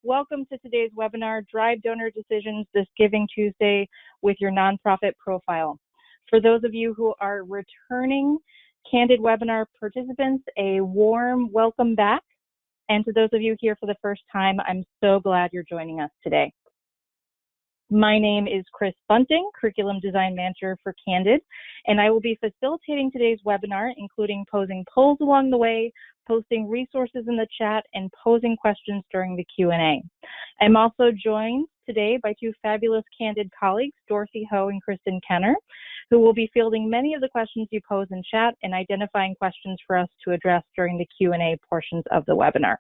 Welcome to today's webinar, Drive Donor Decisions this Giving Tuesday with your nonprofit profile. For those of you who are returning Candid webinar participants, a warm welcome back. And to those of you here for the first time, I'm so glad you're joining us today. My name is Chris Bunting, Curriculum Design Manager for Candid, and I will be facilitating today's webinar, including posing polls along the way, posting resources in the chat, and posing questions during the Q&A. I'm also joined today by two fabulous Candid colleagues, Dorothy Ho and Kristen Kenner, who will be fielding many of the questions you pose in chat and identifying questions for us to address during the Q&A portions of the webinar.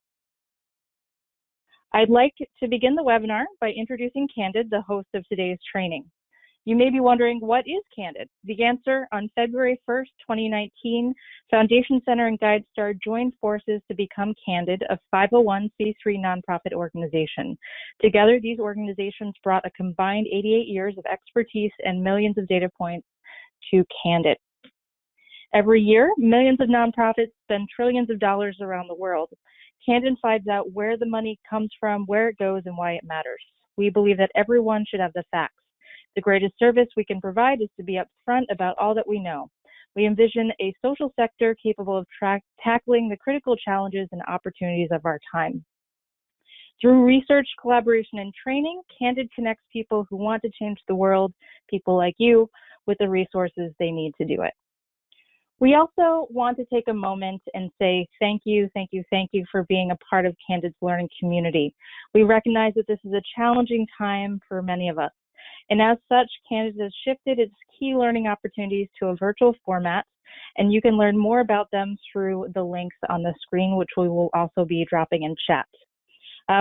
I'd like to begin the webinar by introducing Candid, the host of today's training. You may be wondering, what is Candid? The answer: on February 1st, 2019, Foundation Center and GuideStar joined forces to become Candid, a 501c3 nonprofit organization. Together, these organizations brought a combined 88 years of expertise and millions of data points to Candid. Every year, millions of nonprofits spend trillions of dollars around the world. Candid finds out where the money comes from, where it goes, and why it matters. We believe that everyone should have the facts. The greatest service we can provide is to be upfront about all that we know. We envision a social sector capable of tackling the critical challenges and opportunities of our time. Through research, collaboration, and training, Candid connects people who want to change the world, people like you, with the resources they need to do it. We also want to take a moment and say thank you for being a part of Candid's learning community. We recognize that this is a challenging time for many of us, and as such, Candid has shifted its key learning opportunities to a virtual format, and you can learn more about them through the links on the screen, which we will also be dropping in chat.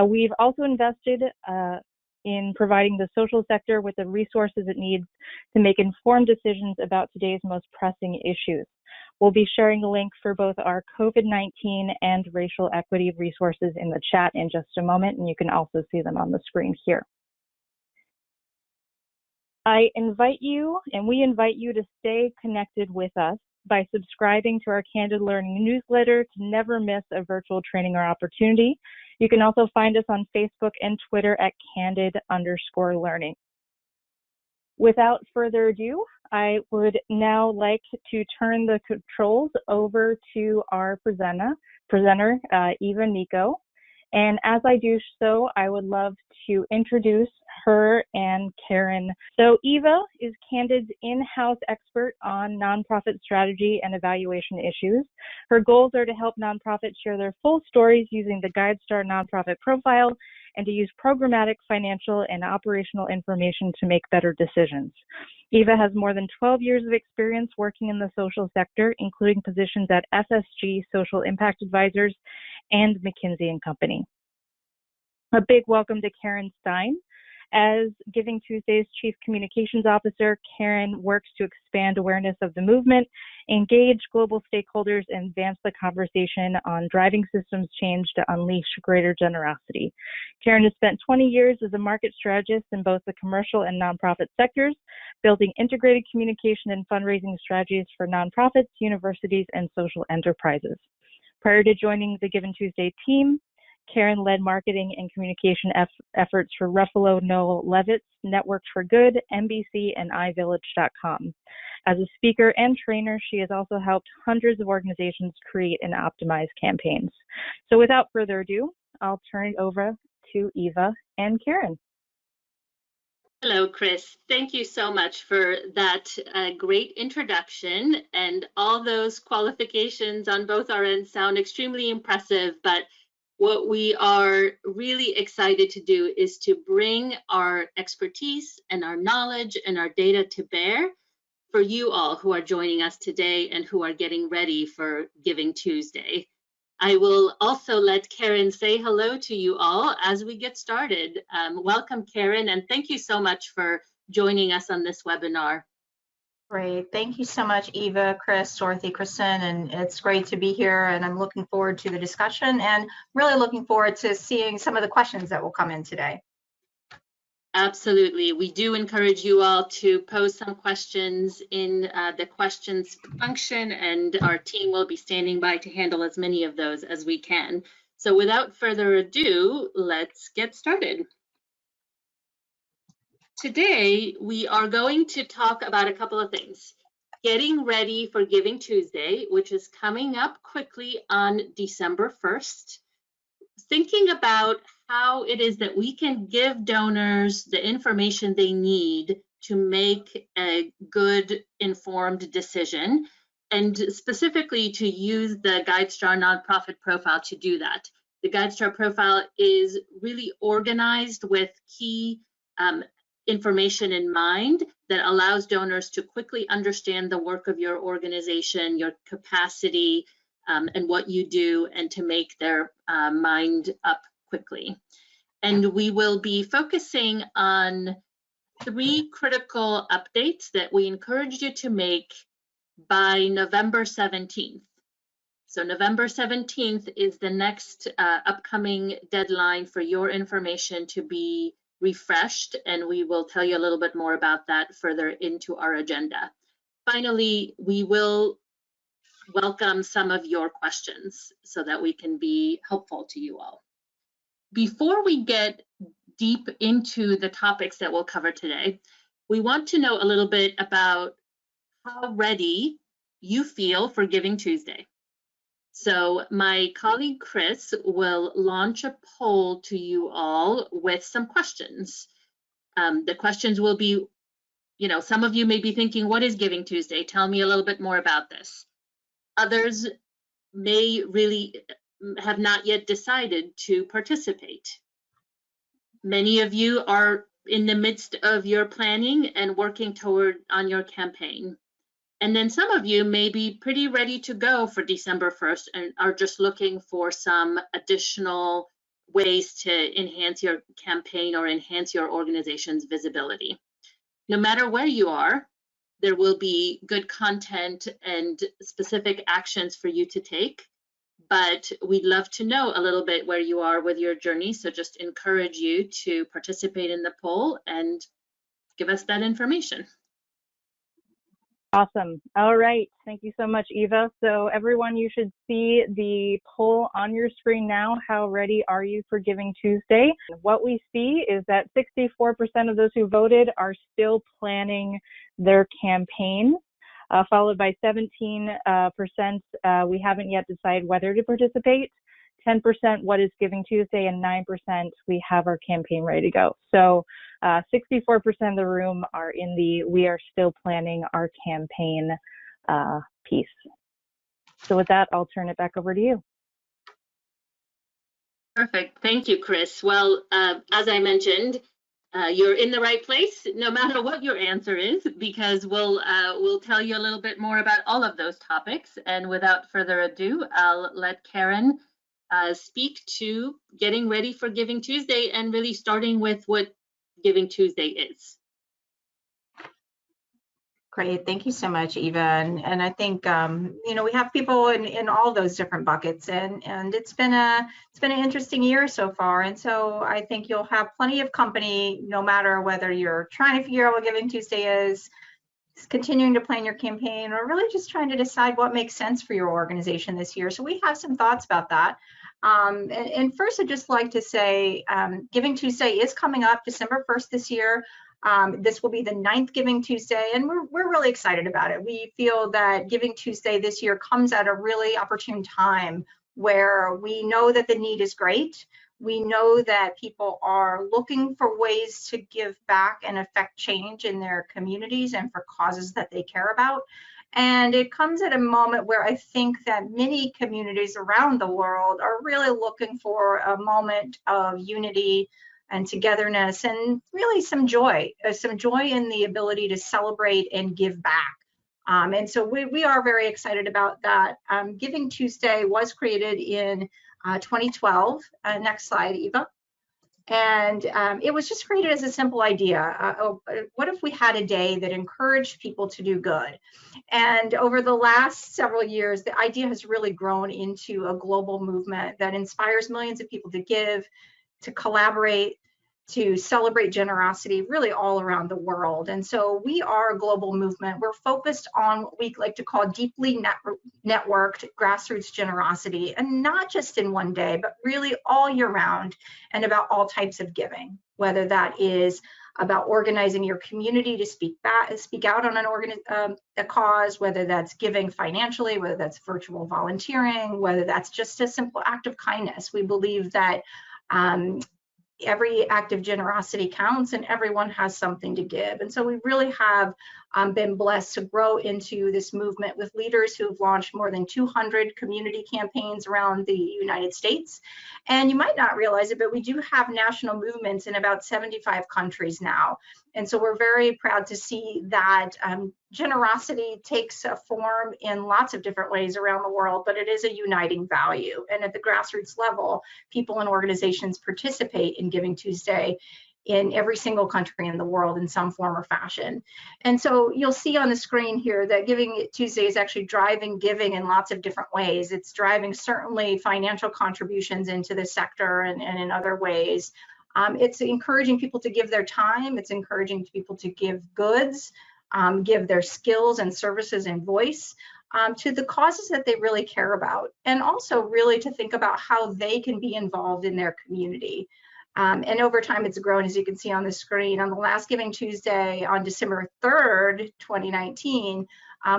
We've also invested in providing the social sector with the resources it needs to make informed decisions about today's most pressing issues. We'll be sharing the link for both our COVID-19 and racial equity resources in the chat in just a moment, and you can also see them on the screen here. I invite you, and we invite you, to stay connected with us by subscribing to our Candid Learning newsletter to never miss a virtual training or opportunity. You can also find us on Facebook and Twitter at Candid_learning. Without further ado, I would now like to turn the controls over to our presenter, Eva Nico. And as I do so, I would love to introduce her and Caryn. So Eva is Candid's in-house expert on nonprofit strategy and evaluation issues. Her goals are to help nonprofits share their full stories using the GuideStar nonprofit profile and to use programmatic, financial, and operational information to make better decisions. Eva has more than 12 years of experience working in the social sector, including positions at FSG Social Impact Advisors and McKinsey & Company. A big welcome to Caryn Stein. As Giving Tuesday's Chief Communications Officer, Caryn works to expand awareness of the movement, engage global stakeholders, and advance the conversation on driving systems change to unleash greater generosity. Caryn has spent 20 years as a market strategist in both the commercial and nonprofit sectors, building integrated communication and fundraising strategies for nonprofits, universities, and social enterprises. Prior to joining the Giving Tuesday team, Caryn led marketing and communication efforts for Ruffalo Noel Levitt's Networks for Good, NBC, and iVillage.com. As a speaker and trainer, she has also helped hundreds of organizations create and optimize campaigns. So without further ado, I'll turn it over to Eva and Caryn. Hello, Chris. Thank you so much for that great introduction, and all those qualifications on both our ends sound extremely impressive, but what we are really excited to do is to bring our expertise and our knowledge and our data to bear for you all who are joining us today and who are getting ready for Giving Tuesday. I will also let Caryn say hello to you all as we get started. Welcome, Caryn, and thank you so much for joining us on this webinar. Great. Thank you so much, Eva, Chris, Dorothy, Kristen, and it's great to be here, and I'm looking forward to the discussion and really looking forward to seeing some of the questions that will come in today. Absolutely. We do encourage you all to pose some questions in the questions function, and our team will be standing by to handle as many of those as we can. So without further ado, let's get started. Today, we are going to talk about a couple of things. Getting ready for Giving Tuesday, which is coming up quickly on December 1st. Thinking about how it is that we can give donors the information they need to make a good, informed decision, and specifically to use the GuideStar nonprofit profile to do that. The GuideStar profile is really organized with key information in mind that allows donors to quickly understand the work of your organization, your capacity, and what you do, and to make their mind up quickly. And we will be focusing on 3 critical updates that we encourage you to make by November 17th. So November 17th is the next upcoming deadline for your information to be refreshed, and we will tell you a little bit more about that further into our agenda. Finally, we will welcome some of your questions so that we can be helpful to you all. Before we get deep into the topics that we'll cover today, we want to know a little bit about how ready you feel for Giving Tuesday. So my colleague Chris will launch a poll to you all with some questions. The questions will be, some of you may be thinking, what is Giving Tuesday? Tell me a little bit more about this. Others may really have not yet decided to participate. Many of you are in the midst of your planning and working on your campaign. And then some of you may be pretty ready to go for December 1st and are just looking for some additional ways to enhance your campaign or enhance your organization's visibility. No matter where you are, there will be good content and specific actions for you to take, but we'd love to know a little bit where you are with your journey. So just encourage you to participate in the poll and give us that information. Awesome. All right. Thank you so much, Eva. So everyone, you should see the poll on your screen now. How ready are you for Giving Tuesday? What we see is that 64% of those who voted are still planning their campaign, followed by 17% we haven't yet decided whether to participate, 10% what is Giving Tuesday, and 9% we have our campaign ready to go. So 64% of the room are in the we are still planning our campaign piece. So with that, I'll turn it back over to you. Perfect. Thank you, Chris. Well, as I mentioned, you're in the right place, no matter what your answer is, because we'll tell you a little bit more about all of those topics. And without further ado, I'll let Caryn speak to getting ready for Giving Tuesday and really starting with what Giving Tuesday is. Great, thank you so much, Eva. And I think we have people in all those different buckets, and it's been an interesting year so far. And so I think you'll have plenty of company, no matter whether you're trying to figure out what Giving Tuesday is, continuing to plan your campaign, or really just trying to decide what makes sense for your organization this year. So we have some thoughts about that. And first, I'd just like to say Giving Tuesday is coming up December 1st this year. This will be the 9th Giving Tuesday, and we're really excited about it. We feel that Giving Tuesday this year comes at a really opportune time where we know that the need is great. We know that people are looking for ways to give back and affect change in their communities and for causes that they care about. And it comes at a moment where I think that many communities around the world are really looking for a moment of unity and togetherness, and really some joy in the ability to celebrate and give back. And so we are very excited about that. Giving Tuesday was created in 2012. Next slide, Eva. And it was just created as a simple idea. What if we had a day that encouraged people to do good? And over the last several years, the idea has really grown into a global movement that inspires millions of people to give, to collaborate, to celebrate generosity really all around the world. And so we are a global movement. We're focused on what we like to call deeply networked grassroots generosity, and not just in one day, but really all year round, and about all types of giving, whether that is about organizing your community to speak out on a cause, whether that's giving financially, whether that's virtual volunteering, whether that's just a simple act of kindness. We believe that every act of generosity counts, and everyone has something to give. And so we really have been blessed to grow into this movement with leaders who've launched more than 200 community campaigns around the United States. And you might not realize it, but we do have national movements in about 75 countries now. And so we're very proud to see that generosity takes a form in lots of different ways around the world, but it is a uniting value. And at the grassroots level, people and organizations participate in Giving Tuesday in every single country in the world in some form or fashion. And so you'll see on the screen here that Giving Tuesday is actually driving giving in lots of different ways. It's driving certainly financial contributions into the sector and in other ways. It's encouraging people to give their time. It's encouraging people to give goods, give their skills and services and voice to the causes that they really care about, and also really to think about how they can be involved in their community. And over time, it's grown, as you can see on the screen. On the last Giving Tuesday on December 3rd, 2019,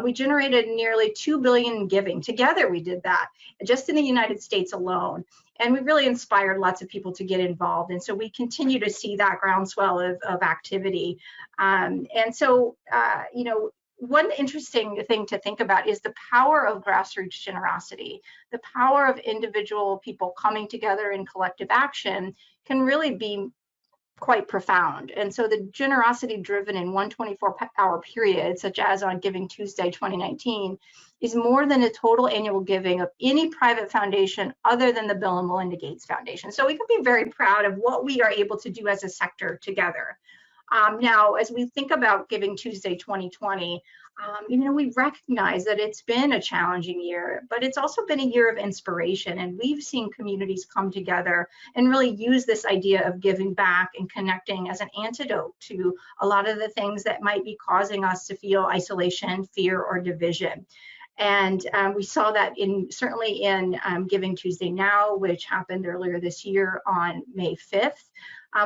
we generated nearly $2 billion in giving. Together, we did that just in the United States alone. And we really inspired lots of people to get involved. And so we continue to see that groundswell of activity. And so, you know, one interesting thing to think about is the power of grassroots generosity. The power of individual people coming together in collective action can really be quite profound. And so the generosity driven in one 24-hour period, such as on Giving Tuesday 2019, is more than the total annual giving of any private foundation other than the Bill and Melinda Gates Foundation. So we can be very proud of what we are able to do as a sector together. Now, as we think about Giving Tuesday 2020, you know, we recognize that it's been a challenging year, but it's also been a year of inspiration. And we've seen communities come together and really use this idea of giving back and connecting as an antidote to a lot of the things that might be causing us to feel isolation, fear, or division. And we saw that certainly in Giving Tuesday Now, which happened earlier this year on May 5th.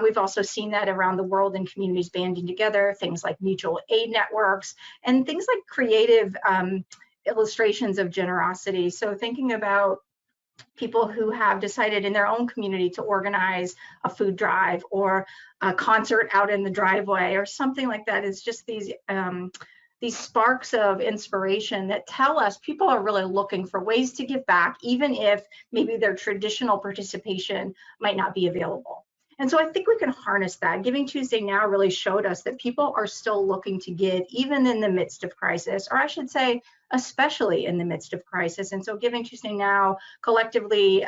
We've also seen that around the world in communities banding together, things like mutual aid networks and things like creative illustrations of generosity. So thinking about people who have decided in their own community to organize a food drive or a concert out in the driveway or something like that. It's just these sparks of inspiration that tell us people are really looking for ways to give back, even if maybe their traditional participation might not be available. And so I think we can harness that. Giving Tuesday Now really showed us that people are still looking to give even in the midst of crisis, or I should say, especially in the midst of crisis. And so Giving Tuesday Now collectively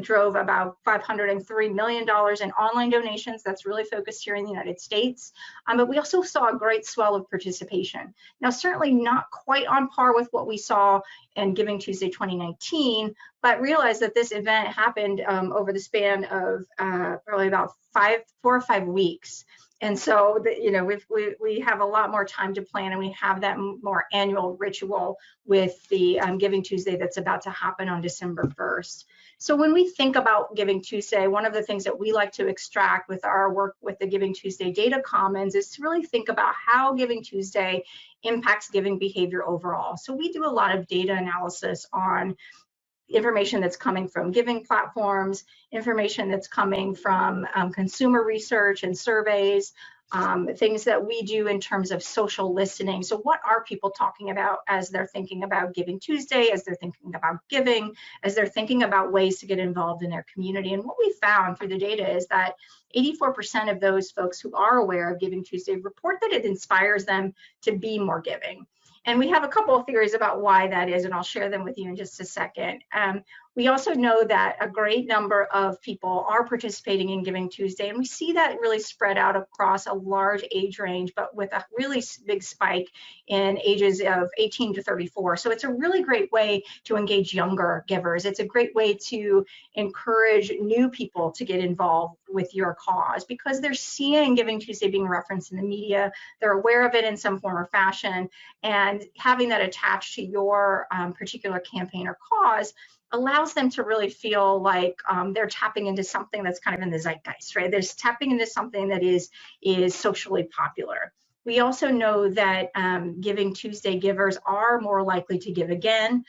drove about $503 million in online donations. That's really focused here in the United States. But we also saw a great swell of participation. Now, certainly not quite on par with what we saw in Giving Tuesday 2019, but realize that this event happened over the span of probably about 4 or 5 weeks. And so, you know, we have a lot more time to plan, and we have that more annual ritual with the Giving Tuesday that's about to happen on December 1st. So when we think about Giving Tuesday, one of the things that we like to extract with our work with the Giving Tuesday Data Commons is to really think about how Giving Tuesday impacts giving behavior overall. So we do a lot of data analysis on information that's coming from giving platforms, information that's coming from consumer research and surveys, things that we do in terms of social listening. So what are people talking about as they're thinking about Giving Tuesday, as they're thinking about giving, as they're thinking about ways to get involved in their community? And what we found through the data is that 84% of those folks who are aware of Giving Tuesday report that it inspires them to be more giving. And we have a couple of theories about why that is, and I'll share them with you in just a second. We also know that a great number of people are participating in Giving Tuesday, and we see that really spread out across a large age range, but with a really big spike in ages of 18 to 34. So it's a really great way to engage younger givers. It's a great way to encourage new people to get involved with your cause because they're seeing Giving Tuesday being referenced in the media. They're aware of it in some form or fashion, and having that attached to your particular campaign or cause allows them to really feel like they're tapping into something that's kind of in the zeitgeist, right? They're tapping into something that is socially popular. We also know that Giving Tuesday givers are more likely to give again.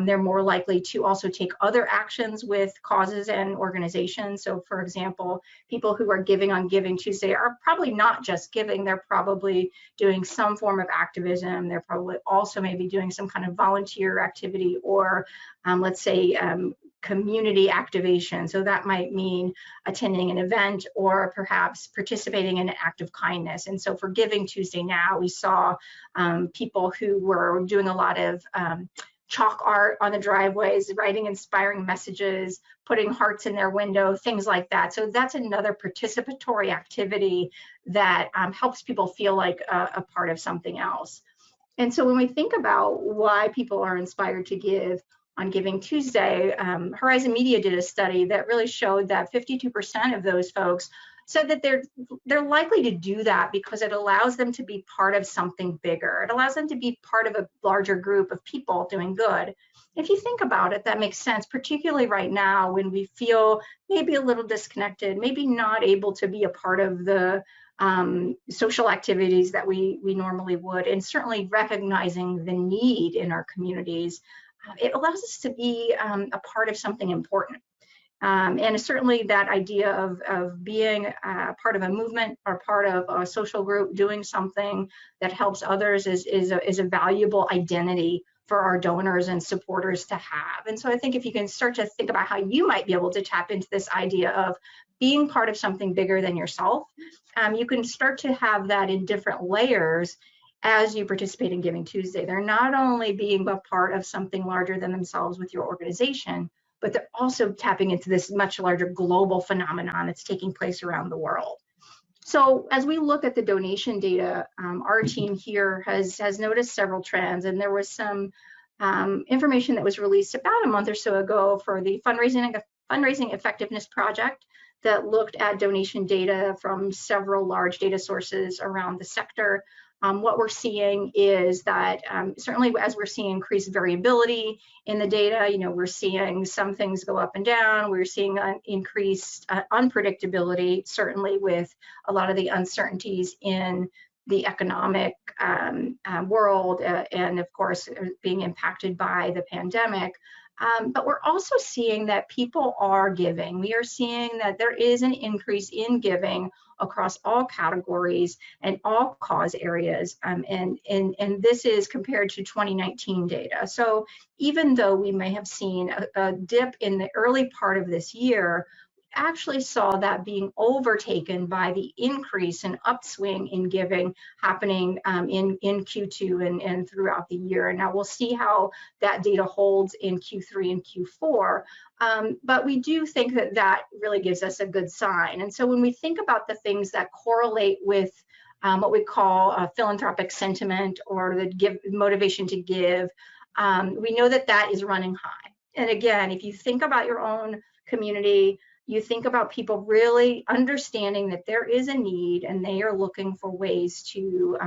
They're more likely to also take other actions with causes and organizations. So for example, people who are giving on Giving Tuesday are probably not just giving, they're probably doing some form of activism. They're probably also maybe doing some kind of volunteer activity or let's say community activation. So that might mean attending an event or perhaps participating in an act of kindness. And so for Giving Tuesday now, we saw people who were doing a lot of chalk art on the driveways, writing inspiring messages, putting hearts in their window, things like that. So that's another participatory activity that helps people feel like a part of something else. And so when we think about why people are inspired to give on Giving Tuesday, Horizon Media did a study that really showed that 52% of those folks said that they're likely to do that because it allows them to be part of something bigger. It allows them to be part of a larger group of people doing good. If you think about it, that makes sense, particularly right now when we feel maybe a little disconnected, maybe not able to be a part of the social activities that we normally would, and certainly recognizing the need in our communities. It allows us to be a part of something important. And certainly that idea of being part of a movement or part of a social group doing something that helps others is a valuable identity for our donors and supporters to have. And so I think if you can start to think about how you might be able to tap into this idea of being part of something bigger than yourself, you can start to have that in different layers as you participate in Giving Tuesday. They're not only being a part of something larger than themselves with your organization, but they're also tapping into this much larger global phenomenon that's taking place around the world. So as we look at the donation data, our team here has noticed several trends, and there was some information that was released about a month or so ago for the Fundraising Effectiveness Project that looked at donation data from several large data sources around the sector. What we're seeing is that certainly as we're seeing increased variability in the data, we're seeing some things go up and down. We're seeing increased unpredictability, certainly with a lot of the uncertainties in the economic world and of course being impacted by the pandemic. But we're also seeing that people are giving. We are seeing that there is an increase in giving across all categories and all cause areas. And this is compared to 2019 data. So even though we may have seen a dip in the early part of this year, actually saw that being overtaken by the increase and upswing in giving happening in Q2 and throughout the year. And now we'll see how that data holds in Q3 and Q4. But we do think that that really gives us a good sign. And so when we think about the things that correlate with what we call philanthropic sentiment or the motivation to give, we know that that is running high. And again, if you think about your own community, you think about people really understanding that there is a need and they are looking for ways to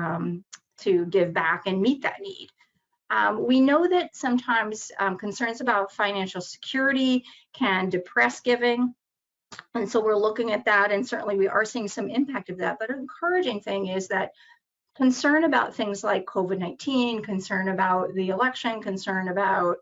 give back and meet that need. We know that sometimes concerns about financial security can depress giving. And so we're looking at that, and certainly we are seeing some impact of that. But an encouraging thing is that concern about things like COVID-19, concern about the election, concern about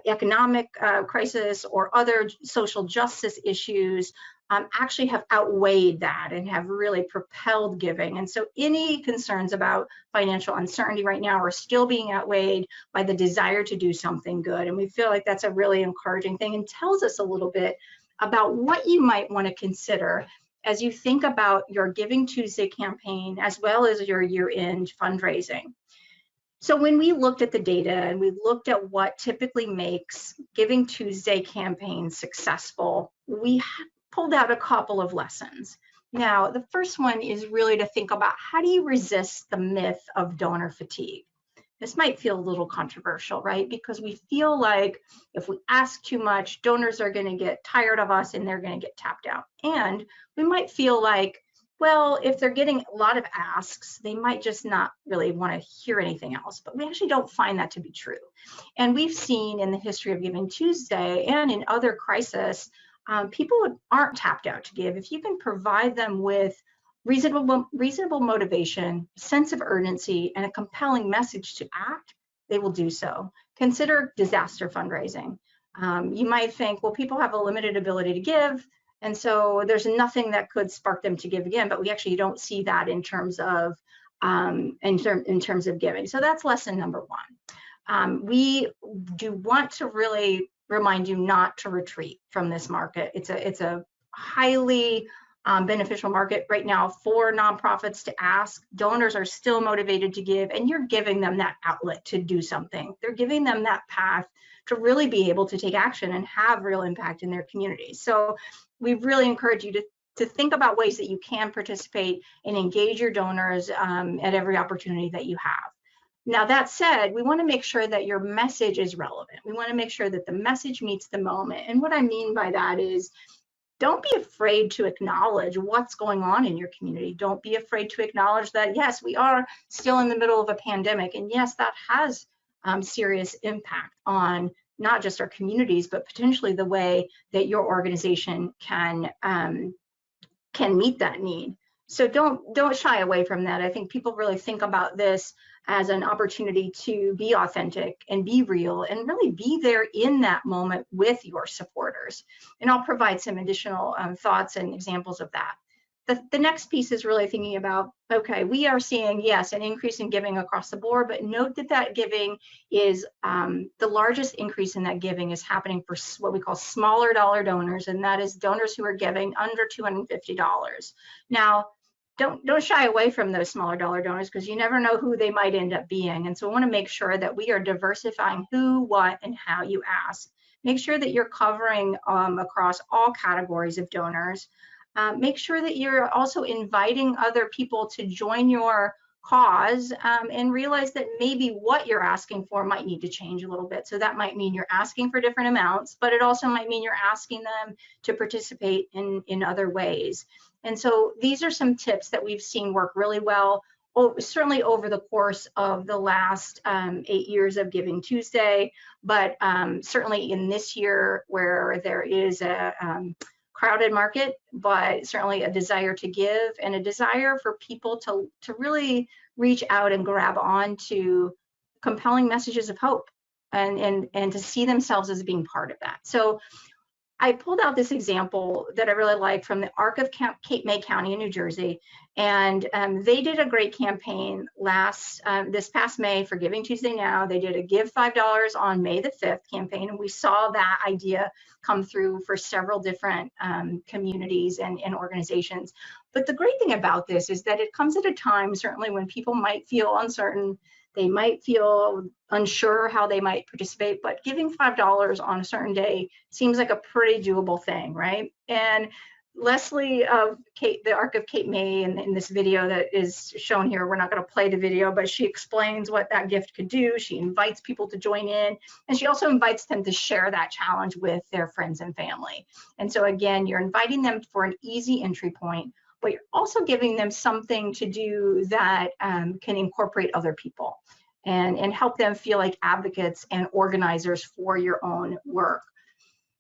economic crisis or other social justice issues actually have outweighed that and have really propelled giving. And so any concerns about financial uncertainty right now are still being outweighed by the desire to do something good. And we feel like that's a really encouraging thing and tells us a little bit about what you might want to consider as you think about your Giving Tuesday campaign as well as your year-end fundraising. So when we looked at the data and we looked at what typically makes Giving Tuesday campaigns successful, we pulled out a couple of lessons. Now, the first one is really to think about, how do you resist the myth of donor fatigue? This might feel a little controversial, right? Because we feel like if we ask too much, donors are going to get tired of us and they're going to get tapped out. And we might feel like, well, if they're getting a lot of asks, they might just not really want to hear anything else. But we actually don't find that to be true. And we've seen in the history of Giving Tuesday and in other crises, people aren't tapped out to give. If you can provide them with reasonable motivation, sense of urgency, and a compelling message to act, they will do so. Consider disaster fundraising. You might think, well, people have a limited ability to give, and so there's nothing that could spark them to give again, but we actually don't see that in terms of giving. So that's lesson number one. We do want to really remind you not to retreat from this market. It's a highly beneficial market right now for nonprofits to ask. Donors are still motivated to give, and you're giving them that outlet to do something. They're giving them that path to really be able to take action and have real impact in their communities. So we really encourage you to think about ways that you can participate and engage your donors at every opportunity that you have. Now, that said, we want to make sure that your message is relevant. We want to make sure that the message meets the moment. And what I mean by that is, don't be afraid to acknowledge what's going on in your community. Don't be afraid to acknowledge that, yes, we are still in the middle of a pandemic. And yes, that has serious impact on not just our communities, but potentially the way that your organization can meet that need. So don't shy away from that. I think people really think about this as an opportunity to be authentic and be real and really be there in that moment with your supporters. And I'll provide some additional thoughts and examples of that. The next piece is really thinking about, okay, we are seeing, yes, an increase in giving across the board, but note that giving is, the largest increase in that giving is happening for what we call smaller dollar donors, and that is donors who are giving under $250. Now, don't shy away from those smaller dollar donors, because you never know who they might end up being. And so we want to make sure that we are diversifying who, what, and how you ask. Make sure that you're covering across all categories of donors. Make sure that you're also inviting other people to join your cause, and realize that maybe what you're asking for might need to change a little bit. So that might mean you're asking for different amounts, but it also might mean you're asking them to participate in other ways. And so these are some tips that we've seen work really well, certainly over the course of the last 8 years of Giving Tuesday, but certainly in this year where there is a crowded market, but certainly a desire to give and a desire for people to really reach out and grab on to compelling messages of hope and to see themselves as being part of that. So I pulled out this example that I really like from the Arc of Cape May County in New Jersey, and they did a great campaign this past May for Giving Tuesday Now. They did a Give $5 on May the 5th campaign, and we saw that idea come through for several different communities and organizations. But the great thing about this is that it comes at a time, certainly, when people might feel uncertain. They might feel unsure how they might participate, but giving $5 on a certain day seems like a pretty doable thing, right? And Leslie of the Arc of Cape May, in this video that is shown here, we're not going to play the video, but she explains what that gift could do. She invites people to join in, and she also invites them to share that challenge with their friends and family. And so again, you're inviting them for an easy entry point, but you're also giving them something to do that can incorporate other people and help them feel like advocates and organizers for your own work.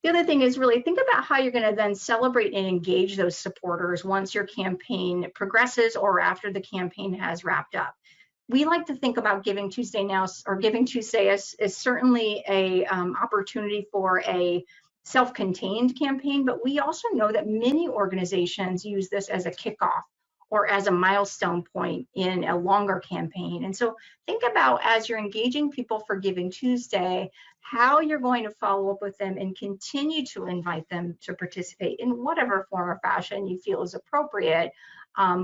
The other thing is really think about how you're going to then celebrate and engage those supporters once your campaign progresses or after the campaign has wrapped up. We like to think about Giving Tuesday Now, or Giving Tuesday, as certainly a opportunity for a self-contained campaign, but we also know that many organizations use this as a kickoff or as a milestone point in a longer campaign. And so think about, as you're engaging people for Giving Tuesday, how you're going to follow up with them and continue to invite them to participate in whatever form or fashion you feel is appropriate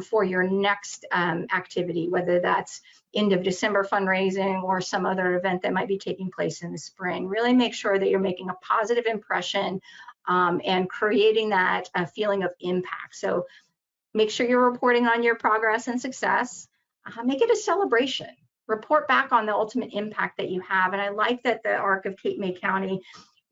for your next activity, whether that's end of December fundraising or some other event that might be taking place in the spring. Really make sure that you're making a positive impression and creating that feeling of impact. So make sure you're reporting on your progress and success. Make it a celebration. Report back on the ultimate impact that you have. And I like that the ARC of Cape May County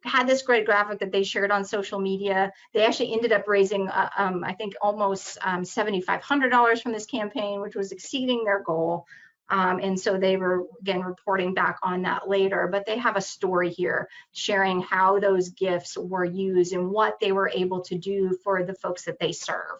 had this great graphic that they shared on social media. They actually ended up raising, I think, almost $7,500 from this campaign, which was exceeding their goal. And so they were, again, reporting back on that later, but they have a story here sharing how those gifts were used and what they were able to do for the folks that they serve.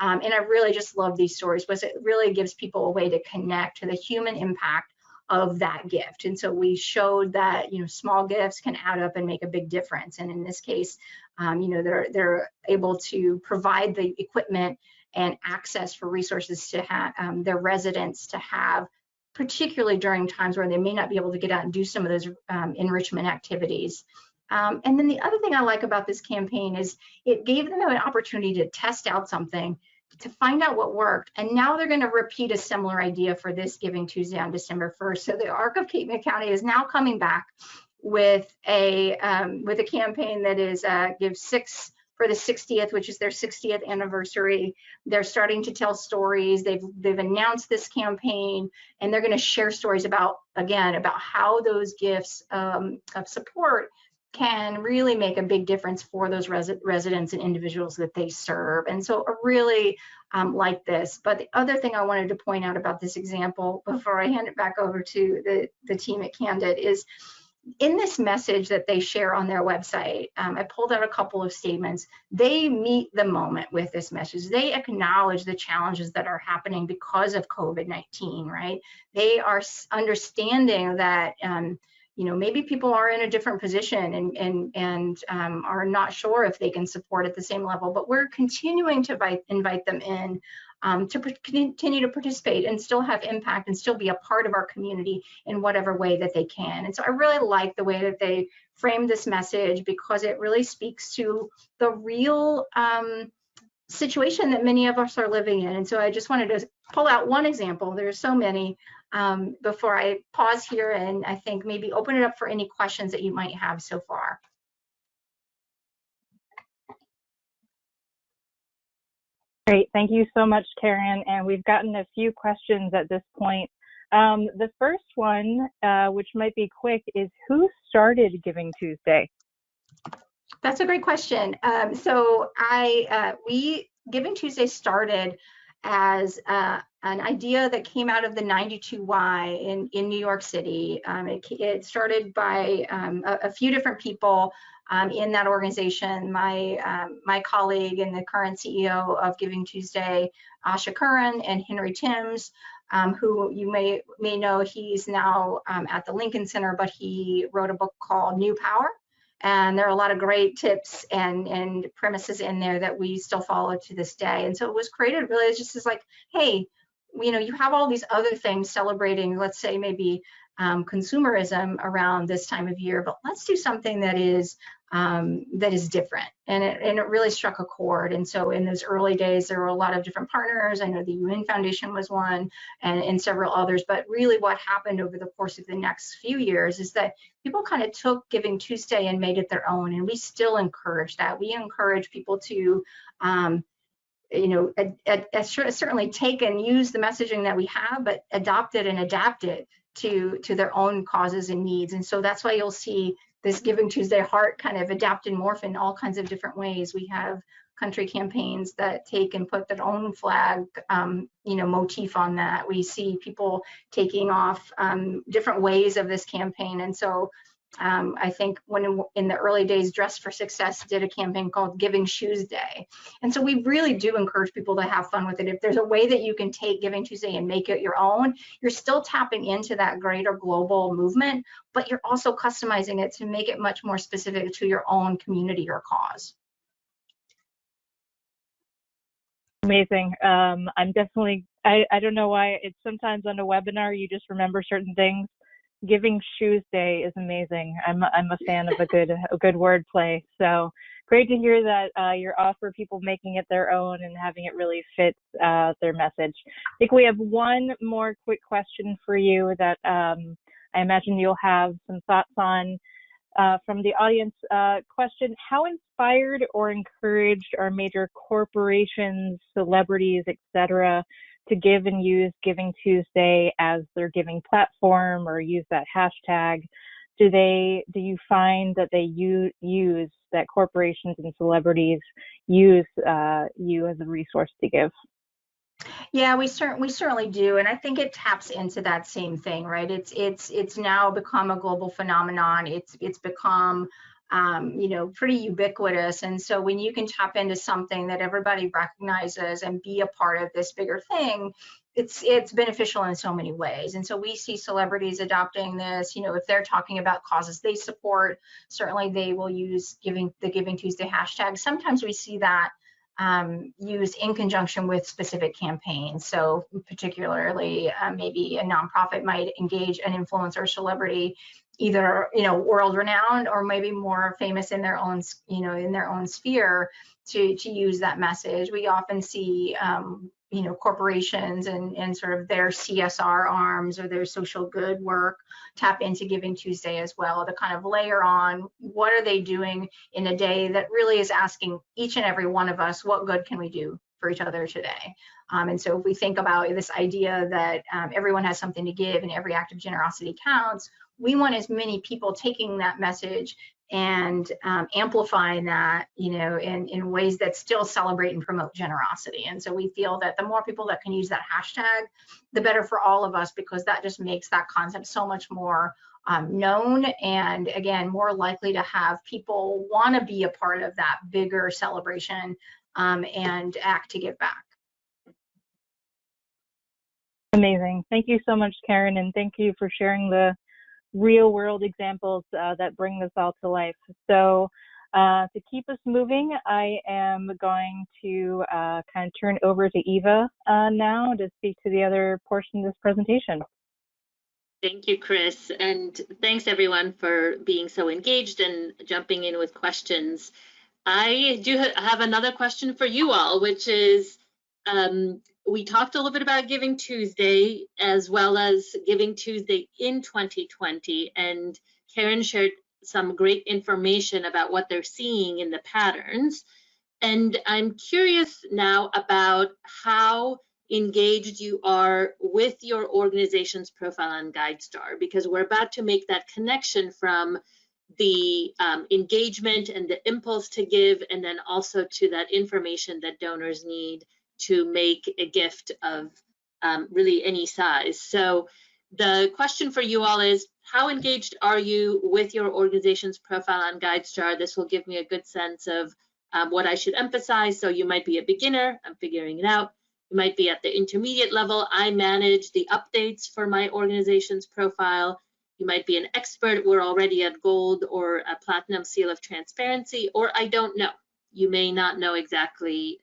And I really just love these stories because it really gives people a way to connect to the human impact of that gift. And so we showed that, small gifts can add up and make a big difference. And in this case, they're able to provide the equipment and access for resources to have their residents to have, particularly during times where they may not be able to get out and do some of those enrichment activities. And then the other thing I like about this campaign is it gave them an opportunity to test out something, to find out what worked. And now they're going to repeat a similar idea for this Giving Tuesday on December 1st. So the ARC of Cape May County is now coming back with a campaign that is Give Six for the 60th, which is their 60th anniversary. They're starting to tell stories. They've announced this campaign, and they're going to share stories about how those gifts of support can really make a big difference for those residents and individuals that they serve. And so I really like this. But the other thing I wanted to point out about this example before I hand it back over to the team at Candid is in this message that they share on their website, I pulled out a couple of statements. They meet the moment with this message. They acknowledge the challenges that are happening because of COVID-19, right? They are understanding that maybe people are in a different position and are not sure if they can support at the same level, but we're continuing to invite them in to continue to participate and still have impact and still be a part of our community in whatever way that they can. And so I really like the way that they frame this message because it really speaks to the real situation that many of us are living in. And so I just wanted to pull out one example. There's so many before I pause here and I think maybe open it up for any questions that you might have so far. Great, thank you so much, Caryn. And we've gotten a few questions at this point. The first one, which might be quick, is who started Giving Tuesday? That's a great question. Giving Tuesday started as an idea that came out of the 92Y in New York City. It started by a few different people in that organization. My colleague and the current CEO of Giving Tuesday, Asha Curran, and Henry Timms, who you may know, he's now at the Lincoln Center, but he wrote a book called New Power. And there are a lot of great tips and premises in there that we still follow to this day. And so it was created really just as like, hey, you have all these other things celebrating, let's say maybe consumerism around this time of year, but let's do something that is different. And it really struck a chord. And so in those early days, there were a lot of different partners. I know the UN Foundation was one and several others, but really what happened over the course of the next few years is that people kind of took Giving Tuesday and made it their own. And we still encourage that. We encourage people to certainly take and use the messaging that we have, but adopt it and adapt it to their own causes and needs. And so that's why you'll see this Giving Tuesday heart kind of adapt and morph in all kinds of different ways. We have country campaigns that take and put their own flag, motif on that. We see people taking off different ways of this campaign. And so I think when in the early days, Dress for Success did a campaign called Giving Shoes Day. And so we really do encourage people to have fun with it. If there's a way that you can take Giving Tuesday and make it your own, you're still tapping into that greater global movement, but you're also customizing it to make it much more specific to your own community or cause. Amazing. I'm definitely, I don't know why, it's sometimes on a webinar, you just remember certain things. GivingTuesday is amazing. I'm a fan of a good wordplay. So great to hear that you're off for people making it their own and having it really fit their message. I think we have one more quick question for you that I imagine you'll have some thoughts on from the audience. Question: how inspired or encouraged are major corporations, celebrities, etc., to give and use GivingTuesday as their giving platform or use that hashtag? Do you find that they use that corporations and celebrities use you as a resource to give? Yeah, we certainly do, and I think it taps into that same thing, right? It's now become a global phenomenon. It's become pretty ubiquitous, and so when you can tap into something that everybody recognizes and be a part of this bigger thing, it's beneficial in so many ways. And so we see celebrities adopting this. If they're talking about causes they support, certainly they will use the GivingTuesday hashtag. Sometimes we see that used in conjunction with specific campaigns. So particularly maybe a nonprofit might engage an influencer or celebrity, either world renowned or maybe more famous in their own sphere, to use that message. We often see corporations and sort of their CSR arms or their social good work tap into GivingTuesday as well, to kind of layer on what are they doing in a day that really is asking each and every one of us, what good can we do for each other today? And so if we think about this idea that everyone has something to give and every act of generosity counts, we want as many people taking that message and amplifying that, in ways that still celebrate and promote generosity. And so we feel that the more people that can use that hashtag, the better for all of us, because that just makes that concept so much more known, and again, more likely to have people want to be a part of that bigger celebration and act to give back. Amazing. Thank you so much, Caryn, and thank you for sharing the real world examples that bring this all to life. So to keep us moving, I am going to kind of turn over to Eva now to speak to the other portion of this presentation. Thank you, Chris, and thanks everyone for being so engaged and jumping in with questions. I do have another question for you all, which is, we talked a little bit about GivingTuesday as well as GivingTuesday in 2020, and Caryn shared some great information about what they're seeing in the patterns. And I'm curious now about how engaged you are with your organization's profile on GuideStar, because we're about to make that connection from the engagement and the impulse to give, and then also to that information that donors need to make a gift of really any size. So the question for you all is, how engaged are you with your organization's profile on GuideStar? This will give me a good sense of what I should emphasize. So you might be a beginner, I'm figuring it out. You might be at the intermediate level, I manage the updates for my organization's profile. You might be an expert, we're already at gold or a platinum seal of transparency, or I don't know. You may not know exactly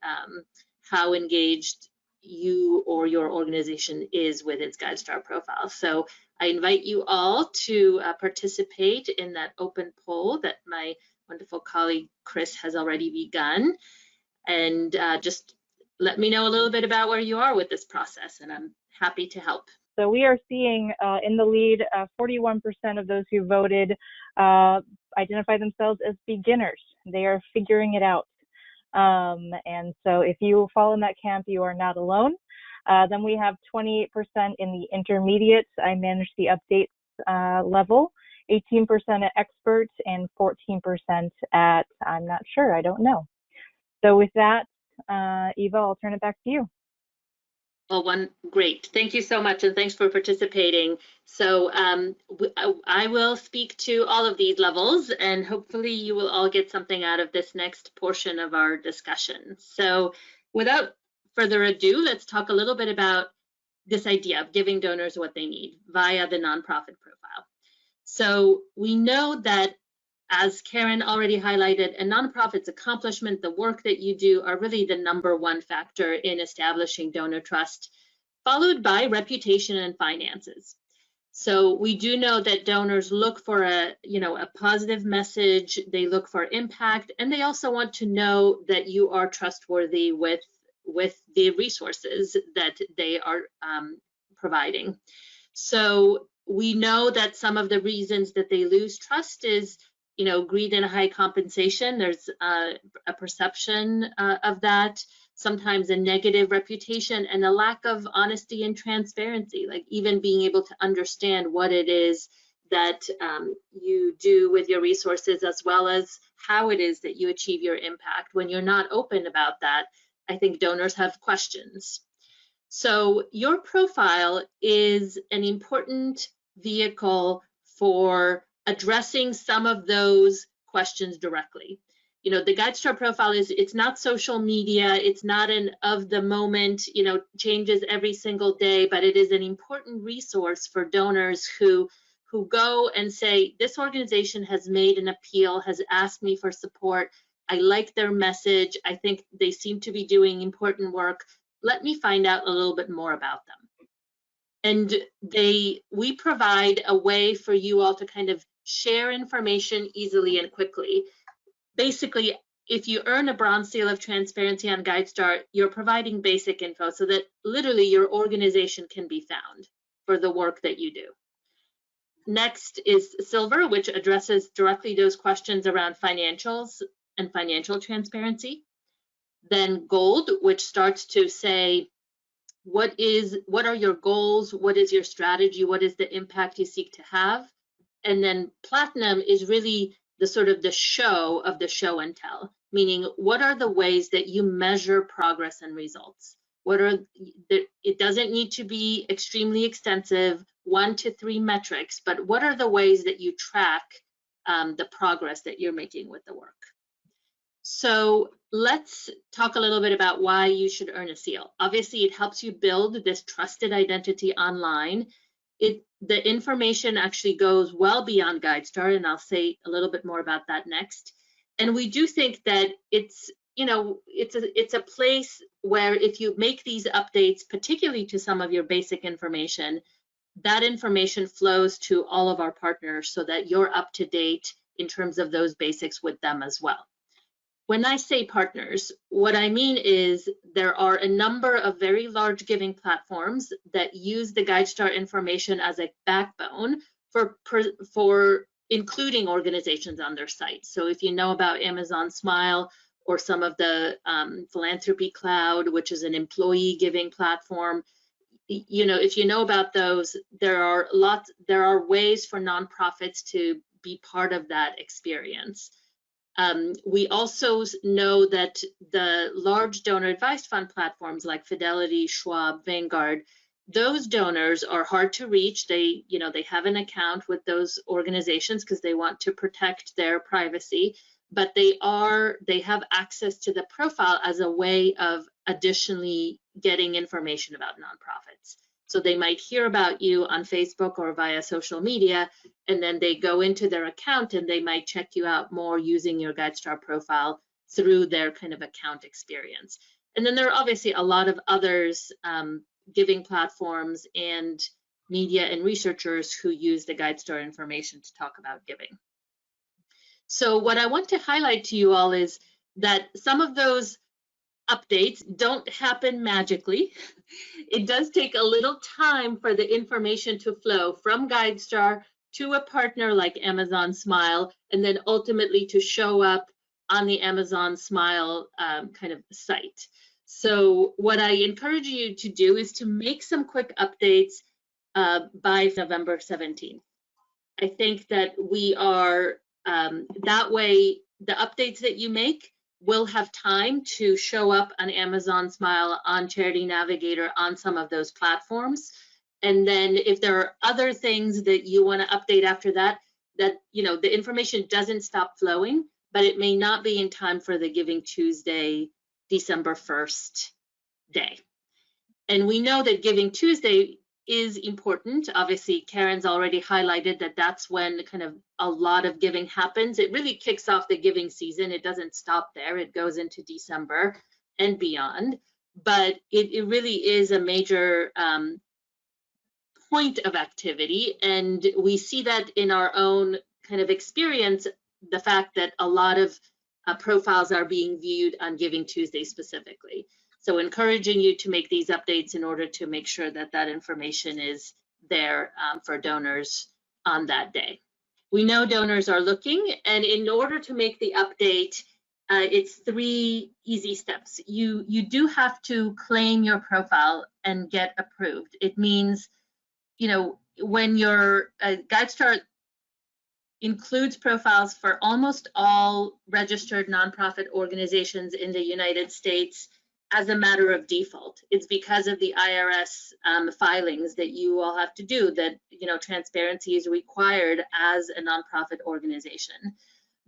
how engaged you or your organization is with its GuideStar profile. So I invite you all to participate in that open poll that my wonderful colleague Chris has already begun, and just let me know a little bit about where you are with this process, and I'm happy to help. So we are seeing in the lead, 41% of those who voted identify themselves as beginners. They are figuring it out. And so if you fall in that camp, you are not alone. Then we have 28% in the intermediate, I manage the updates level, 18% at experts, and 14% at I'm not sure, I don't know. So with that, Eva, I'll turn it back to you. Well, great. Thank you so much, and thanks for participating. So I will speak to all of these levels, and hopefully you will all get something out of this next portion of our discussion. So without further ado, let's talk a little bit about this idea of giving donors what they need via the nonprofit profile. So we know that, as Caryn already highlighted, a nonprofit's accomplishment, the work that you do, are really the #1 factor in establishing donor trust, followed by reputation and finances. So we do know that donors look for a positive message, they look for impact, and they also want to know that you are trustworthy with the resources that they are providing. So we know that some of the reasons that they lose trust is, greed and high compensation. There's a perception of that, sometimes a negative reputation, and a lack of honesty and transparency, like even being able to understand what it is that you do with your resources, as well as how it is that you achieve your impact. When you're not open about that, I think donors have questions. So your profile is an important vehicle for addressing some of those questions directly. The GuideStar profile it's not social media, it's not an of the moment, changes every single day, but it is an important resource for donors who go and say, this organization has made an appeal, has asked me for support. I like their message. I think they seem to be doing important work. Let me find out a little bit more about them. And we provide a way for you all to kind of share information easily and quickly. Basically, if you earn a bronze seal of transparency on GuideStar, you're providing basic info so that literally your organization can be found for the work that you do. Next is silver, which addresses directly those questions around financials and financial transparency. Then gold, which starts to say, what are your goals? What is your strategy? What is the impact you seek to have? And then platinum is really the sort of the show of the show and tell, meaning what are the ways that you measure progress and results? It doesn't need to be extremely extensive, 1 to 3 metrics, but what are the ways that you track the progress that you're making with the work? So let's talk a little bit about why you should earn a seal. Obviously, it helps you build this trusted identity online. The information actually goes well beyond GuideStar, and I'll say a little bit more about that next. And we do think that it's a place where if you make these updates, particularly to some of your basic information, that information flows to all of our partners so that you're up to date in terms of those basics with them as well. When I say partners, what I mean is there are a number of very large giving platforms that use the GuideStar information as a backbone for including organizations on their site. So if you know about Amazon Smile or some of the Philanthropy Cloud, which is an employee giving platform, if you know about those, there are ways for nonprofits to be part of that experience. We also know that the large donor advised fund platforms like Fidelity, Schwab, Vanguard, those donors are hard to reach. They have an account with those organizations because they want to protect their privacy, but they have access to the profile as a way of additionally getting information about nonprofits. So they might hear about you on Facebook or via social media, and then they go into their account and they might check you out more using your GuideStar profile through their kind of account experience. And then there are obviously a lot of others, giving platforms and media and researchers who use the GuideStar information to talk about giving. So what I want to highlight to you all is that some of those updates don't happen magically. It does take a little time for the information to flow from GuideStar to a partner like Amazon Smile, and then ultimately to show up on the Amazon Smile kind of site. So what I encourage you to do is to make some quick updates by November 17th. I think that we are, that way, the updates that you make will have time to show up on Amazon Smile, on Charity Navigator, on some of those platforms. And then if there are other things that you want to update after that, the information doesn't stop flowing, but it may not be in time for the GivingTuesday, December 1st day. And we know that GivingTuesday is important. Obviously, Caryn's already highlighted that that's when kind of a lot of giving happens. It really kicks off the giving season. It doesn't stop there. It goes into December and beyond. But it really is a major point of activity. And we see that in our own kind of experience, the fact that a lot of profiles are being viewed on GivingTuesday specifically. So encouraging you to make these updates in order to make sure that that information is there for donors on that day. We know donors are looking, and in order to make the update, it's 3 easy steps. You do have to claim your profile and get approved. It means, you know, when your GuideStar includes profiles for almost all registered nonprofit organizations in the United States as a matter of default. It's because of the IRS filings that you all have to do that, you know, transparency is required as a nonprofit organization.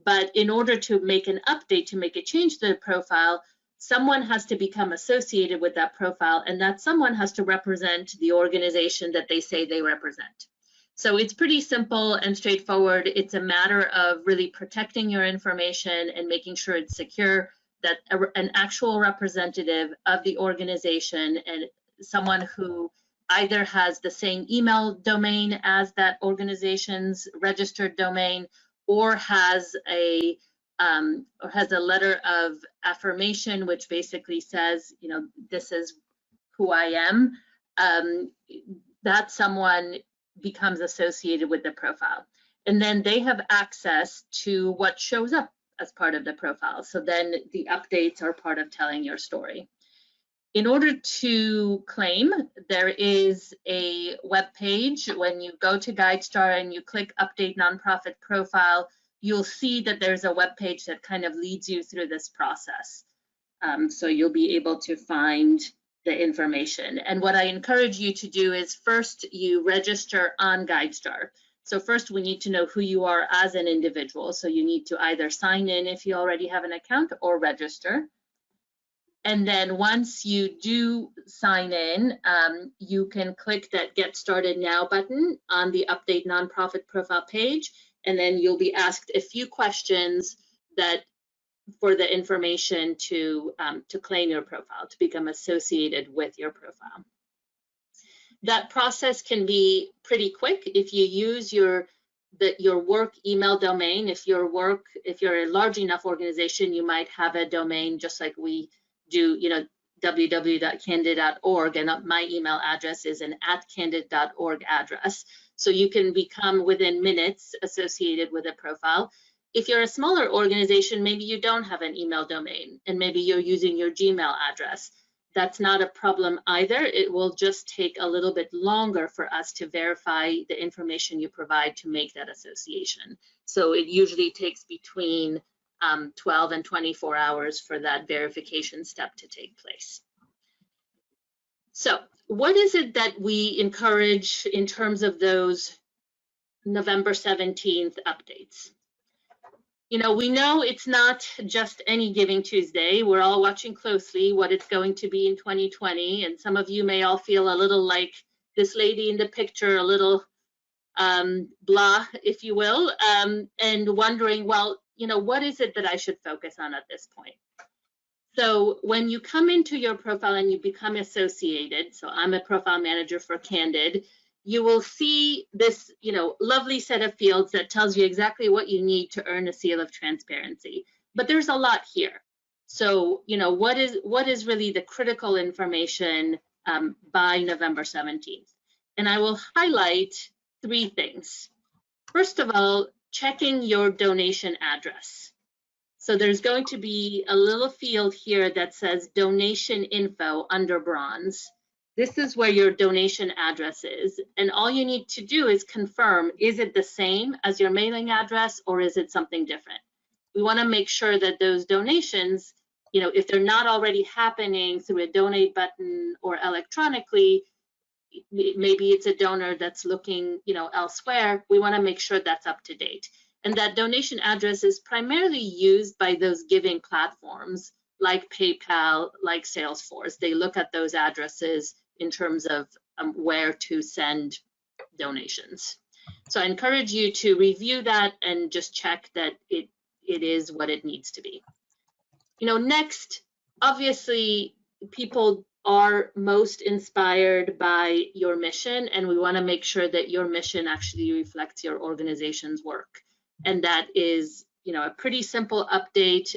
But in order to make an update, to make a change to the profile, someone has to become associated with that profile, and that someone has to represent the organization that they say they represent. So it's pretty simple and straightforward. It's a matter of really protecting your information and making sure it's secure, that an actual representative of the organization and someone who either has the same email domain as that organization's registered domain, or has a letter of affirmation, which basically says, you know, this is who I am, that someone becomes associated with the profile. And then they have access to what shows up as part of the profile. So then the updates are part of telling your story. In order to claim, there is a web page. When you go to GuideStar and you click Update Nonprofit Profile, you'll see that there's a web page that kind of leads you through this process. So you'll be able to find the information. And what I encourage you to do is first you register on GuideStar. So first we need to know who you are as an individual. So you need to either sign in if you already have an account or register. And then once you do sign in, you can click that Get Started Now button on the Update Nonprofit Profile page, and then you'll be asked a few questions that for the information to claim your profile, to become associated with your profile. That process can be pretty quick if you use your work email domain. If you're a large enough organization, you might have a domain just like we do, you know, www.candid.org, and my email address is an @candid.org address. So you can become within minutes associated with a profile. If you're a smaller organization, maybe you don't have an email domain and maybe you're using your Gmail address. That's not a problem either. It will just take a little bit longer for us to verify the information you provide to make that association. So it usually takes between 12 and 24 hours for that verification step to take place. So what is it that we encourage in terms of those November 17th updates? You know, we know it's not just any Giving Tuesday. We're all watching closely what it's going to be in 2020. And some of you may all feel a little like this lady in the picture, a little blah, if you will, and wondering, well, you know, what is it that I should focus on at this point? So when you come into your profile and you become associated, so I'm a profile manager for Candid, you will see this, you know, lovely set of fields that tells you exactly what you need to earn a seal of transparency. But there's a lot here. So, you know, what is really the critical information by November 17th? And I will highlight 3 things. First of all, checking your donation address. So there's going to be a little field here that says donation info under bronze. This is where your donation address is. And all you need to do is confirm, is it the same as your mailing address or is it something different? We want to make sure that those donations, you know, if they're not already happening through a donate button or electronically, maybe it's a donor that's looking, you know, elsewhere. We want to make sure that's up to date. And that donation address is primarily used by those giving platforms like PayPal, like Salesforce. They look at those addresses in terms of where to send donations. So I encourage you to review that and just check that it is what it needs to be. You know, next, obviously, people are most inspired by your mission, and we want to make sure that your mission actually reflects your organization's work. And that is, a pretty simple update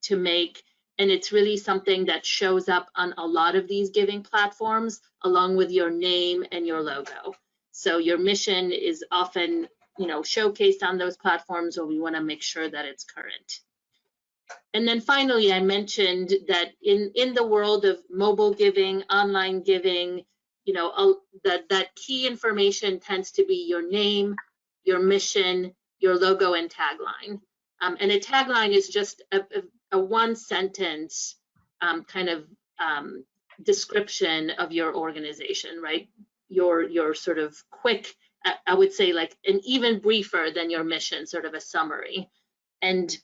to make, and it's really something that shows up on a lot of these giving platforms along with your name and your logo. So your mission is often, showcased on those platforms, or we want to make sure that it's current. And then finally, I mentioned that in the world of mobile giving, online giving, that key information tends to be your name, your mission, your logo, and tagline. And a tagline is just a one sentence description of your organization, right? Your sort of quick, I would say, like an even briefer than your mission, sort of a summary. And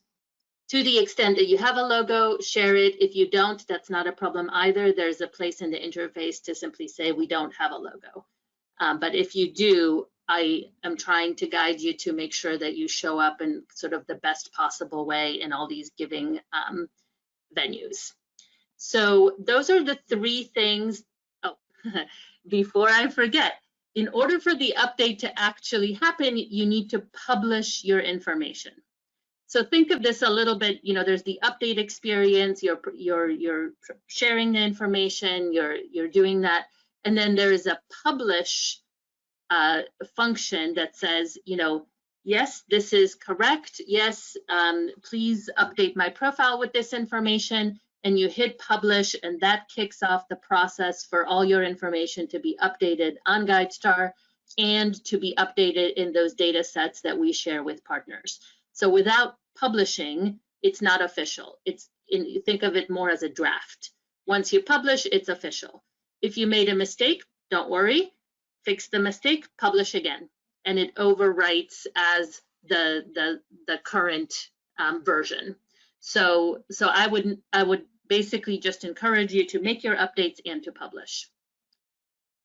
to the extent that you have a logo, share it. If you don't, that's not a problem either. There's a place in the interface to simply say we don't have a logo. But if you do, I am trying to guide you to make sure that you show up in sort of the best possible way in all these giving venues. So those are the three things. Oh, before I forget, in order for the update to actually happen, you need to publish your information. So think of this a little bit, there's the update experience, you're sharing the information, you're doing that. And then there is a publish function that says, yes, this is correct. Yes, please update my profile with this information. And you hit publish, and that kicks off the process for all your information to be updated on GuideStar and to be updated in those data sets that we share with partners. So without publishing, it's not official. Think of it more as a draft. Once you publish, it's official. If you made a mistake, don't worry, fix the mistake, publish again, and it overwrites as the current version. So I would basically just encourage you to make your updates and to publish.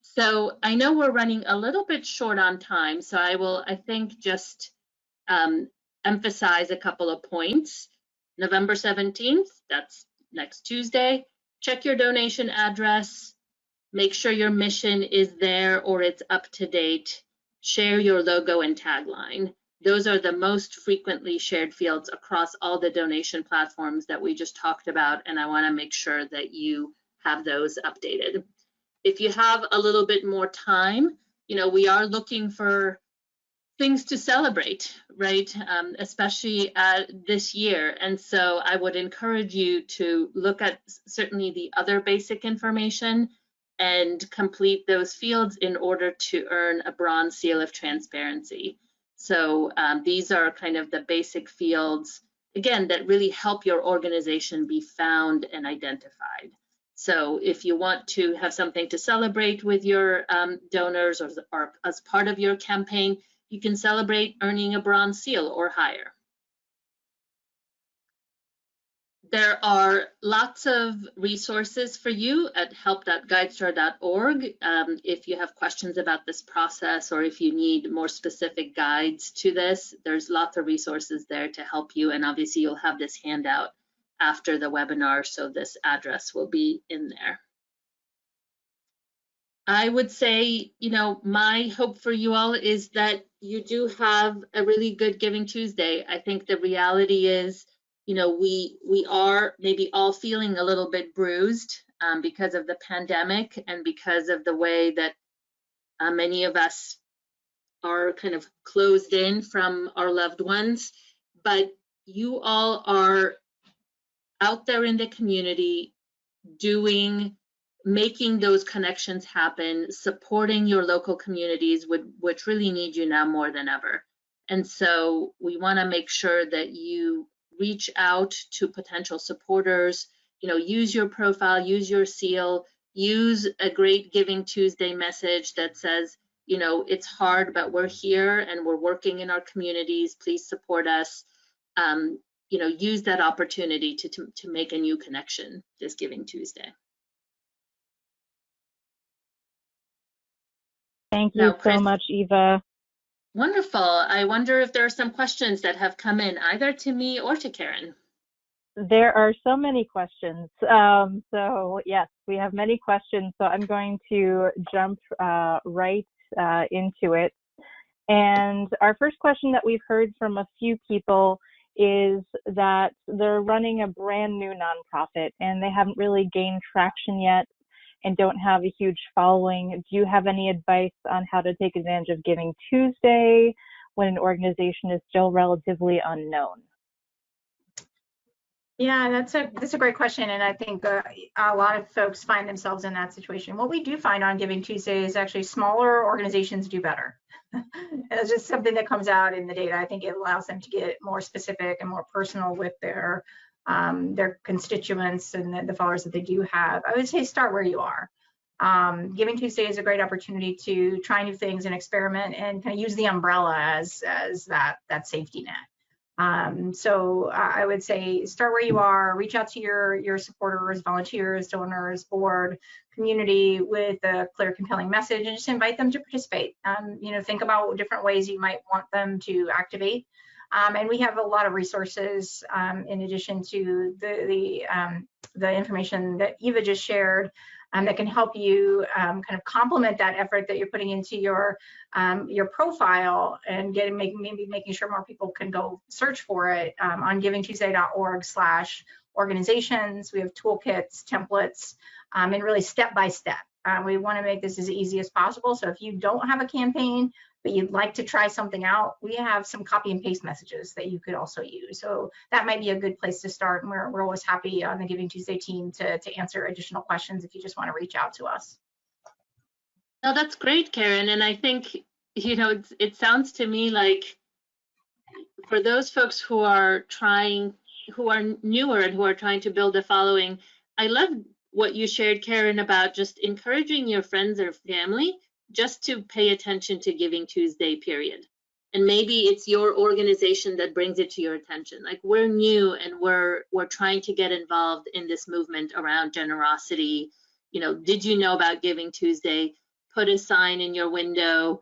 So I know we're running a little bit short on time, so I think just emphasize a couple of points. November 17th, that's next Tuesday. Check your donation address. Make sure your mission is there or it's up to date. Share your logo and tagline. Those are the most frequently shared fields across all the donation platforms that we just talked about, and I want to make sure that you have those updated. If you have a little bit more time, we are looking for things to celebrate, right? Especially this year. And so I would encourage you to look at certainly the other basic information and complete those fields in order to earn a bronze seal of transparency. So these are kind of the basic fields, again, that really help your organization be found and identified. So if you want to have something to celebrate with your donors or as part of your campaign, you can celebrate earning a bronze seal or higher. There are lots of resources for you at help.guidestar.org. If you have questions about this process or if you need more specific guides to this, there's lots of resources there to help you. And obviously you'll have this handout after the webinar, so this address will be in there. I would say, my hope for you all is that you do have a really good Giving Tuesday. I think the reality is, we are maybe all feeling a little bit bruised because of the pandemic and because of the way that many of us are kind of closed in from our loved ones. But you all are out there in the community making those connections happen, supporting your local communities, which really need you now more than ever. And so we want to make sure that you reach out to potential supporters, use your profile, use your seal, use a great Giving Tuesday message that says, it's hard, but we're here and we're working in our communities. Please support us. Use that opportunity to make a new connection this Giving Tuesday. Thank you so much, Eva. Wonderful. I wonder if there are some questions that have come in either to me or to Caryn. There are so many questions. So yes, we have many questions. So I'm going to jump right into it. And our first question that we've heard from a few people is that they're running a brand new nonprofit and they haven't really gained traction yet and don't have a huge following. Do you have any advice on how to take advantage of Giving Tuesday when an organization is still relatively unknown? Yeah, that's a great question, and I think a lot of folks find themselves in that situation. What we do find on Giving Tuesday is actually smaller organizations do better. It's just something that comes out in the data. I think it allows them to get more specific and more personal with their constituents and the followers that they do have. I would say start where you are. Giving Tuesday is a great opportunity to try new things and experiment and kind of use the umbrella as that safety net. So I would say start where you are, reach out to your supporters, volunteers, donors, board, community with a clear, compelling message, and just invite them to participate. Think about different ways you might want them to activate. And we have a lot of resources in addition to the information that Eva just shared that can help you kind of complement that effort that you're putting into your profile and maybe making sure more people can go search for it on givingtuesday.org/organizations. We have toolkits, templates, and really step-by-step. We want to make this as easy as possible. So if you don't have a campaign, but you'd like to try something out, we have some copy and paste messages that you could also use. So that might be a good place to start. And we're always happy on the Giving Tuesday team to answer additional questions if you just want to reach out to us. No, that's great, Caryn. And I think, it sounds to me like for those folks who are newer and who are trying to build a following, I love what you shared, Caryn, about just encouraging your friends or family just to pay attention to Giving Tuesday, period. And maybe it's your organization that brings it to your attention. Like, we're new and we're trying to get involved in this movement around generosity. Did you know about Giving Tuesday? Put a sign in your window,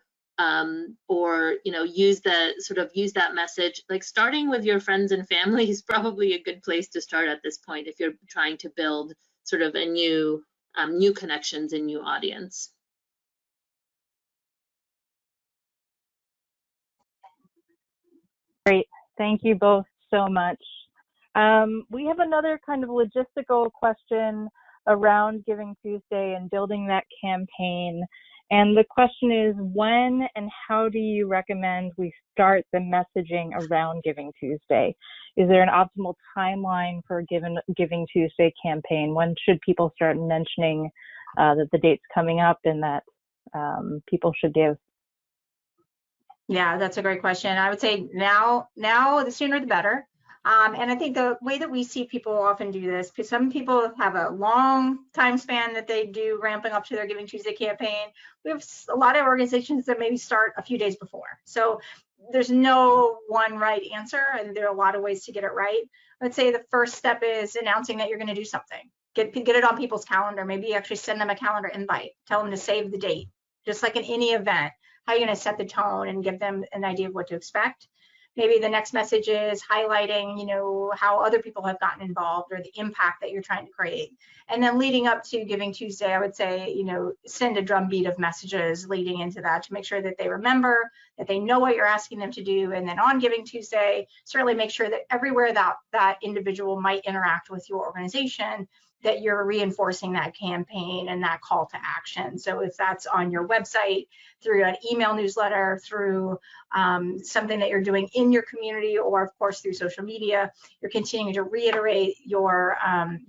or use that message. Like, starting with your friends and family is probably a good place to start at this point if you're trying to build sort of a new connections and new audience. Great. Thank you both so much. We have another kind of logistical question around Giving Tuesday and building that campaign. And the question is, when and how do you recommend we start the messaging around Giving Tuesday? Is there an optimal timeline for a Giving Tuesday campaign? When should people start mentioning that the date's coming up and that people should give? Yeah, that's a great question. I would say now, the sooner the better. And I think the way that we see people often do this, because some people have a long time span that they do ramping up to their Giving Tuesday campaign. We have a lot of organizations that maybe start a few days before. So there's no one right answer, and there are a lot of ways to get it right. I would say the first step is announcing that you're going to do something. Get it on people's calendar. Maybe actually send them a calendar invite. Tell them to save the date, just like in any event. How you're going to set the tone and give them an idea of what to expect. Maybe the next message is highlighting, how other people have gotten involved or the impact that you're trying to create. And then leading up to Giving Tuesday, I would say, send a drumbeat of messages leading into that to make sure that they remember, that they know what you're asking them to do. And then on Giving Tuesday, certainly make sure that everywhere that individual might interact with your organization, that you're reinforcing that campaign and that call to action. So if that's on your website, through an email newsletter, through something that you're doing in your community, or of course through social media, you're continuing to reiterate your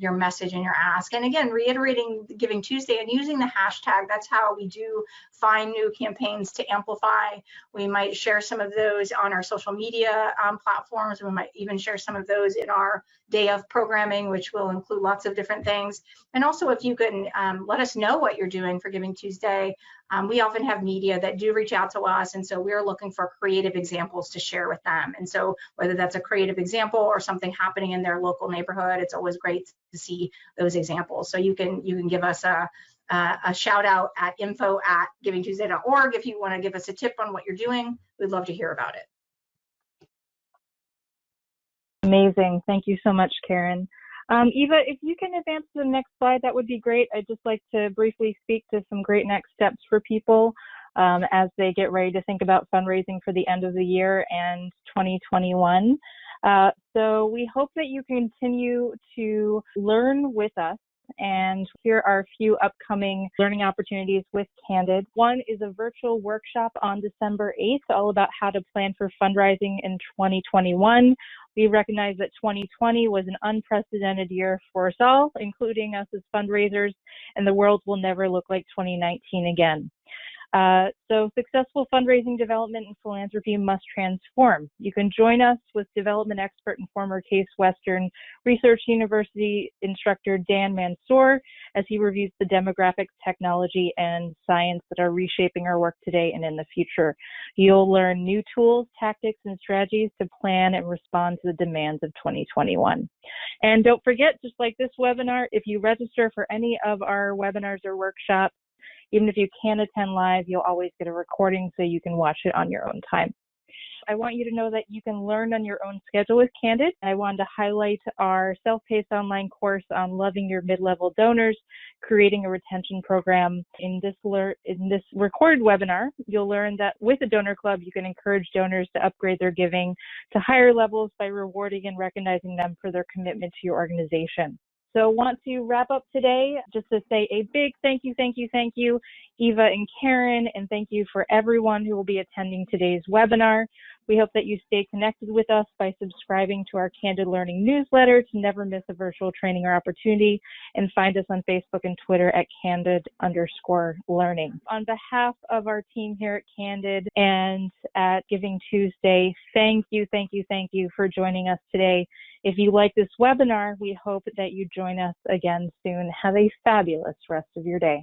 message and your ask. And again, reiterating Giving Tuesday and using the hashtag. That's how we do find new campaigns to amplify. We might share some of those on our social media platforms. We might even share some of those in our day of programming, which will include lots of different things. And also, if you can let us know what you're doing for Giving Tuesday. We often have media that do reach out to us, and so we're looking for creative examples to share with them. And so whether that's a creative example or something happening in their local neighborhood, it's always great to see those examples. So you can give us a shout out at info@givingtuesday.org if you want to give us a tip on what you're doing. We'd love to hear about it. Amazing. Thank you so much, Caryn. Eva, if you can advance to the next slide, that would be great. I'd just like to briefly speak to some great next steps for people as they get ready to think about fundraising for the end of the year and 2021. So we hope that you continue to learn with us. And here are a few upcoming learning opportunities with Candid. One is a virtual workshop on December 8th, all about how to plan for fundraising in 2021. We recognize that 2020 was an unprecedented year for us all, including us as fundraisers, and the world will never look like 2019 again. So successful fundraising, development, and philanthropy must transform. You can join us with development expert and former Case Western Research University instructor Dan Mansour as he reviews the demographics, technology, and science that are reshaping our work today and in the future. You'll learn new tools, tactics, and strategies to plan and respond to the demands of 2021. And don't forget, just like this webinar, if you register for any of our webinars or workshops, even if you can't attend live, you'll always get a recording so you can watch it on your own time. I want you to know that you can learn on your own schedule with Candid. I wanted to highlight our self-paced online course on loving your mid-level donors, creating a retention program. In this recorded webinar, you'll learn that with a donor club, you can encourage donors to upgrade their giving to higher levels by rewarding and recognizing them for their commitment to your organization. So want to wrap up today just to say a big thank you, Eva and Caryn, and thank you for everyone who will be attending today's webinar. We hope that you stay connected with us by subscribing to our Candid Learning newsletter to never miss a virtual training or opportunity, and find us on Facebook and Twitter at Candid_learning. On behalf of our team here at Candid and at GivingTuesday, thank you for joining us today. If you like this webinar, we hope that you join us again soon. Have a fabulous rest of your day.